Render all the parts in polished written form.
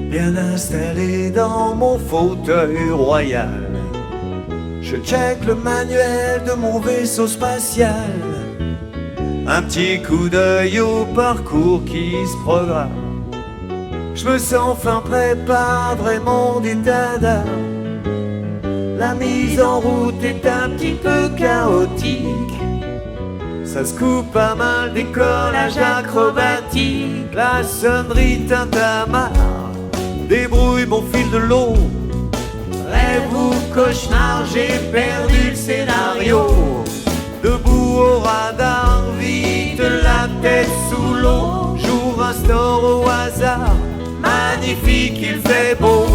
Bien installé dans mon fauteuil royal, je check le manuel de mon vaisseau spatial. Un petit coup d'œil au parcours qui se programme. Je me sens enfin préparé mon état d'âme. La mise en route est un petit peu chaotique. Ça se coupe pas mal, décollage acrobatique. La sonnerie tintamarre débrouille mon fil de l'eau. Rêve ou cauchemar, j'ai perdu le scénario. Debout au radar, vite la tête sous l'eau. J'ouvre un store au hasard, magnifique, il fait beau.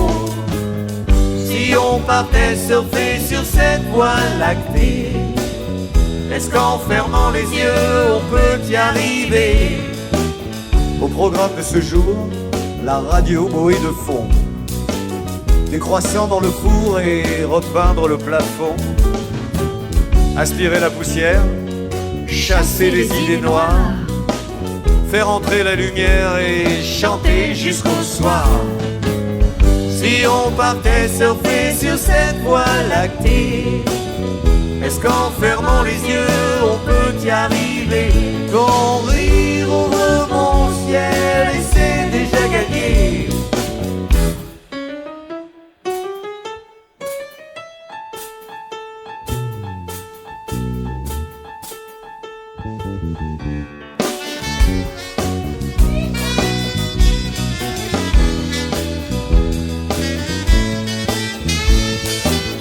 Si on partait surfer sur cette voie lactée, est-ce qu'en fermant les yeux, on peut y arriver? Au programme de ce jour, la radio bruit de fond. Des croissants dans le four et repeindre le plafond. Aspirer la poussière, chasser les idées noires, faire entrer la lumière et chanter jusqu'au soir. Si on partait surfer sur cette voie lactée, est-ce qu'en fermant les yeux, on peut y arriver? Ton rire ouvre mon ciel et c'est déjà gagné.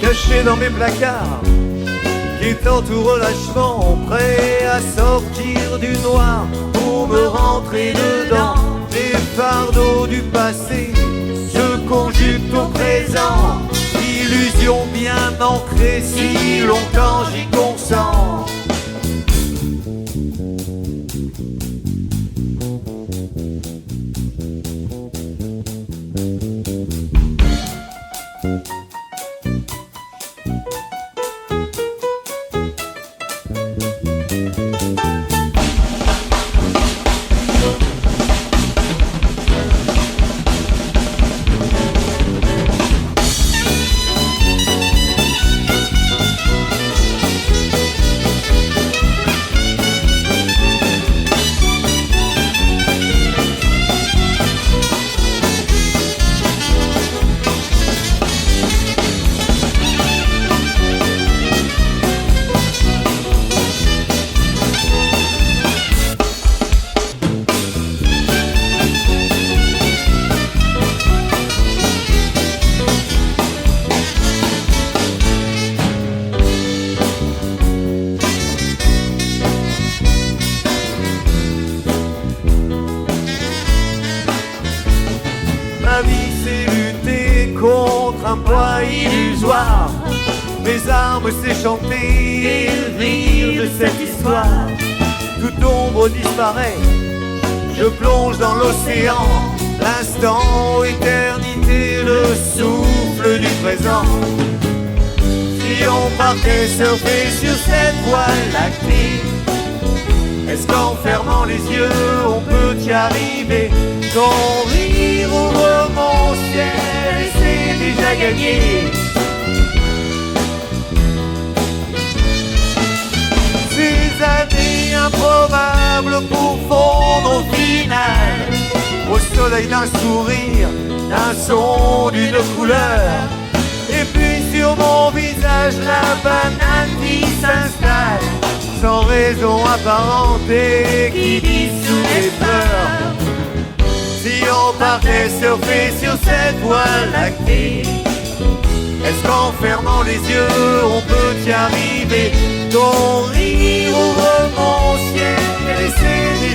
Caché dans mes placards qui t'entourent lâchement, prêt à sortir du noir pour me rentrer dedans. Les fardeaux du passé se conjuguent au présent. Illusion bien ancrée, si longtemps j'y consens. Ma vie c'est lutter contre un poids illusoire. Mes armes c'est chanter et rire de cette histoire. Toute ombre disparaît, je plonge dans l'océan. L'instant, éternité, le souffle du présent. Si on partait surfer sur cette voie lactée, est-ce qu'en fermant les yeux, on peut y arriver? Ton rire ouvre mon ciel et c'est déjà gagné. Ces années improbables pour fondre au final, au soleil d'un sourire, d'un son, d'une couleur. Et puis sur mon visage la banane qui s'installe, sans raison apparente et qui dissout les peurs. Si on partait surfer sur cette voie lactée, est-ce qu'en fermant les yeux on peut y arriver? Ton rire ouvre mon ciel et c'est